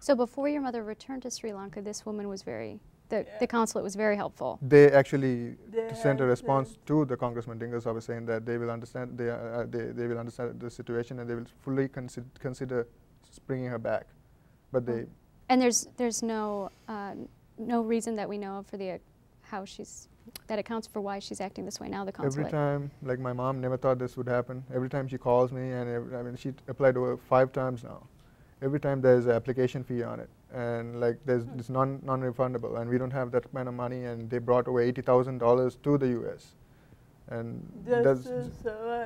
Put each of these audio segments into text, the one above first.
So before your mother returned to Sri Lanka, this woman was the consulate was very helpful. They actually sent a response to the Congressman Dingasava saying that they will understand they will understand the situation and they will fully consider bringing her back, but they. And there's no no reason that we know of for that accounts for why she's acting this way now. The consulate. Every time, like my mom never thought this would happen. Every time she calls me, and I mean she applied over 5 times now. Every time there's an application fee on it, and like it's non-refundable, and we don't have that kind of money. And they brought over $80,000 to the U.S. and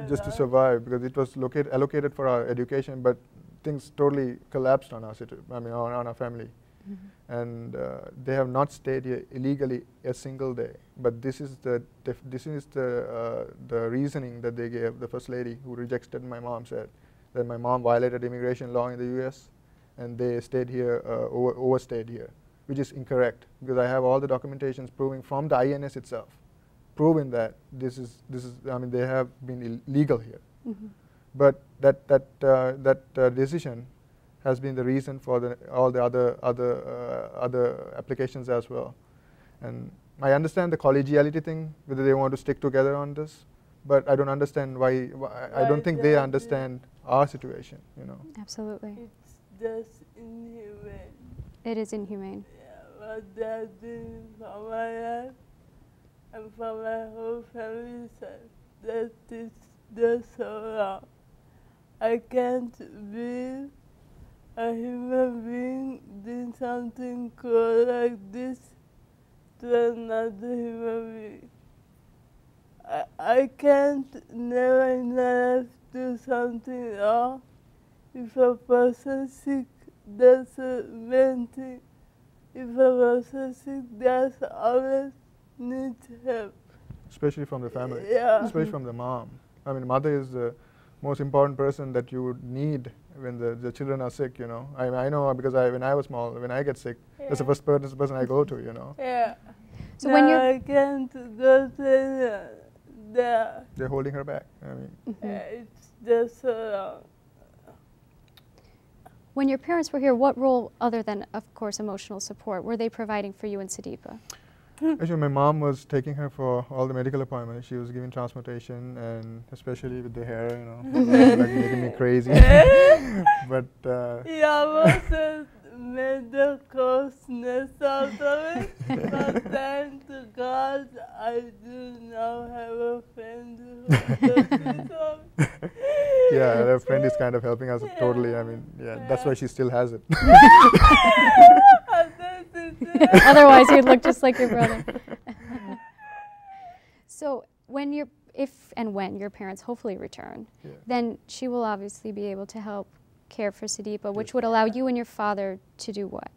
just to survive because it was allocated for our education, but things totally collapsed on our on our family. Mm-hmm. And they have not stayed here illegally a single day. But this is the reasoning that they gave. The first lady who rejected my mom said that my mom violated immigration law in the U.S. and they stayed here, overstayed here, which is incorrect because I have all the documentations proving from the INS itself, proving that this is I mean they have been illegal here. Mm-hmm. But that decision has been the reason for all the other applications as well. And I understand the collegiality thing, whether they want to stick together on this, but I don't understand why I don't think they understand our situation, you know. Absolutely. It's just inhumane. It is inhumane. Yeah, what they're doing for my life and for my whole family side, that is just so wrong. I can't believe a human being did something cruel like this to another human being. I can't never in my life do something wrong. If a person is sick, that's a main thing. If a person is sick, that's always needs help. Especially from the family, yeah. Especially from the mom. I mean, mother is the most important person that you would need when the children are sick, you know. I know because when I was small, when I get sick, that's the first person I go to, you know. Yeah. So when I can't go to they're holding her back. I mean, it's just wrong. When your parents were here, what role, other than, of course, emotional support, were they providing for you and Sadeepa? Actually, my mom was taking her for all the medical appointments. She was giving transportation, and especially with the hair, you know, like making me crazy. But he almost made the closeness out of it. But thank to God, I do now have a friend who does it. Yeah, her friend is kind of helping us totally. I mean, that's why she still has it. Otherwise, you'd look just like your brother. So if and when your parents hopefully return, then she will obviously be able to help care for Sadeepa, which would allow you and your father to do what?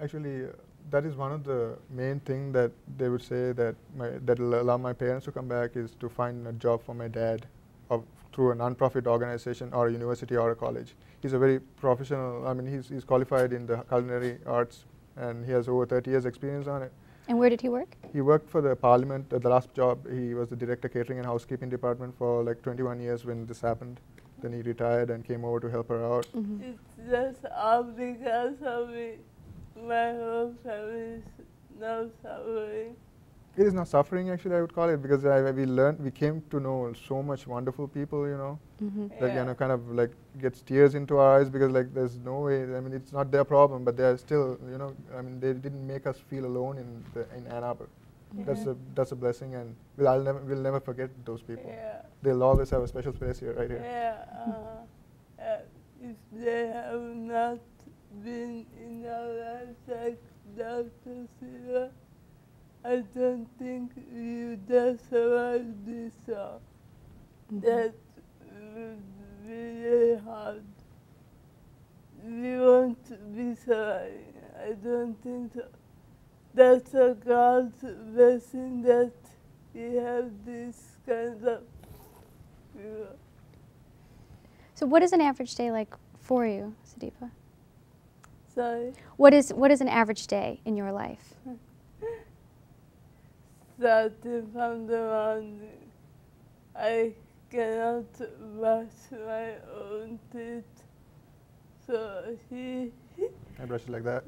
Actually, that is one of the main things that they would say that will allow my parents to come back is to find a job for my dad through a non-profit organization or a university or a college. He's a very professional, I mean, he's qualified in the culinary arts and he has over 30 years experience on it. And where did he work? He worked for the parliament. The last job, he was the director catering and housekeeping department for like 21 years when this happened. Then he retired and came over to help her out. Mm-hmm. It's just all because of me. My whole family is now suffering. It is not suffering, actually, I would call it, because we came to know so much wonderful people, you know, that you know, kind of like gets tears into our eyes because like there's no way. I mean, it's not their problem, but they're still, you know. I mean, they didn't make us feel alone in Ann Arbor. That's a blessing, and we'll never forget those people. They'll always have a special place here, right here. If they have not been in our lives like Dr. Siva, I don't think we would have survived this long. That would be really hard. We won't be surviving. I don't think so. That's a God's blessing that we have this kind of people. So what is an average day like for you, Sadeepa? Sorry? What is an average day in your life? Starting from the morning, I cannot brush my own teeth, so he I brush it like that.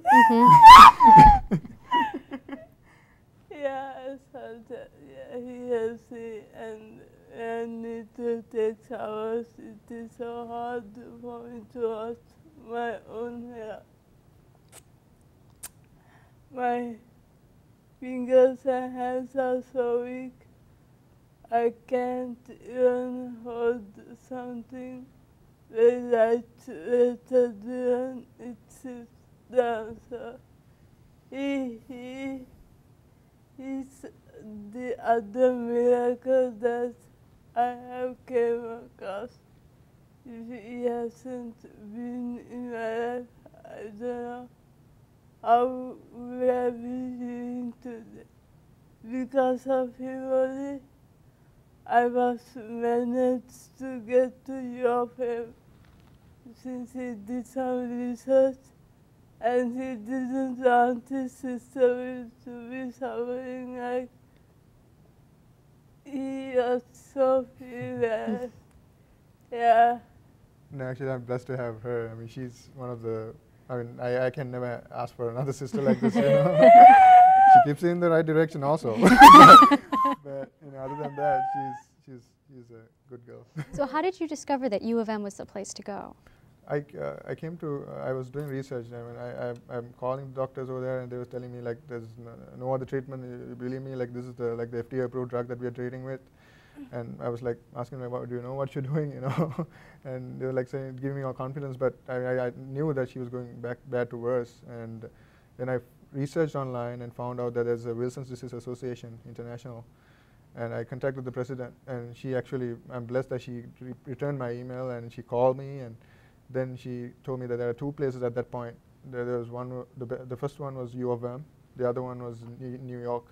Yeah, I saw that. Yeah, he has it, and I need to take showers. It is so hard for me to wash my own hair. My fingers and hands are so weak. I can't even hold something very light later than it sits down. So he's the other miracle that I have came across. If he hasn't been in my life, I don't know how would I be living today. Because of him only, I was managed to get to Europe since he did some research and he didn't want his sister to be suffering like he was so fearless. Yeah. No, actually, I'm blessed to have her. I mean, she's one of the. I mean, I can never ask for another sister like this. You know? She keeps in the right direction, also. But other than that, she's a good girl. So how did you discover that U of M was the place to go? I came to. I was doing research. I mean, I'm calling doctors over there, and they were telling me like there's no other treatment. You believe me? Like this is the FDA approved drug that we are treating with. And I was like asking them about, do you know what you're doing, And they were like saying, giving me all confidence, but I knew that she was going bad to worse. And then I researched online and found out that there's a Wilson's Disease Association International. And I contacted the president, and she actually, I'm blessed that she returned my email, and she called me, and then she told me that there are two places at that point. There was one, the first one was U of M, the other one was New York.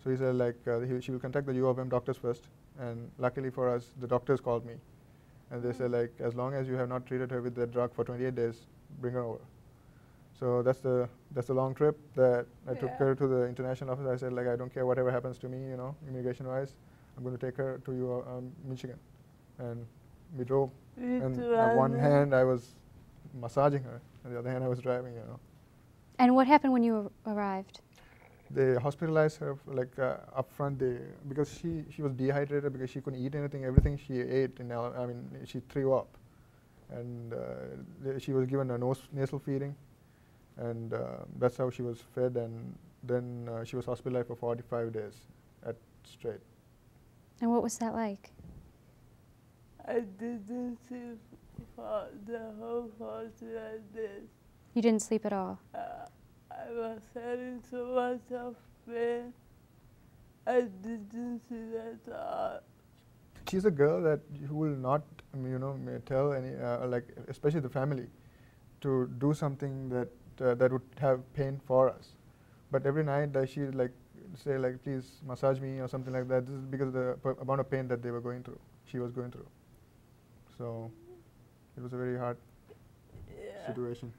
So he said like she will contact the U of M doctors first. And luckily for us, the doctors called me, and they said like, as long as you have not treated her with the drug for 28 days, bring her over. So that's the long trip that I took her to the international office. I said like, I don't care whatever happens to me, immigration-wise, I'm going to take her to Michigan, and we drove. And on one hand I was massaging her, and the other hand I was driving. And what happened when you arrived? They hospitalized her up front. Because she was dehydrated because she couldn't eat anything. Everything she ate, she threw up, and she was given a nasal feeding, and that's how she was fed. And then she was hospitalized for 45 days straight. And what was that like? I didn't sleep for the whole 45 days. You didn't sleep at all? I was having so much of pain. I didn't see that at all. She's a girl that who will not, may tell any, especially the family, to do something that would have pain for us. But every night she say like, please massage me or something like that. This is because of the amount of pain that they were going through. She was going through. So it was a very hard situation.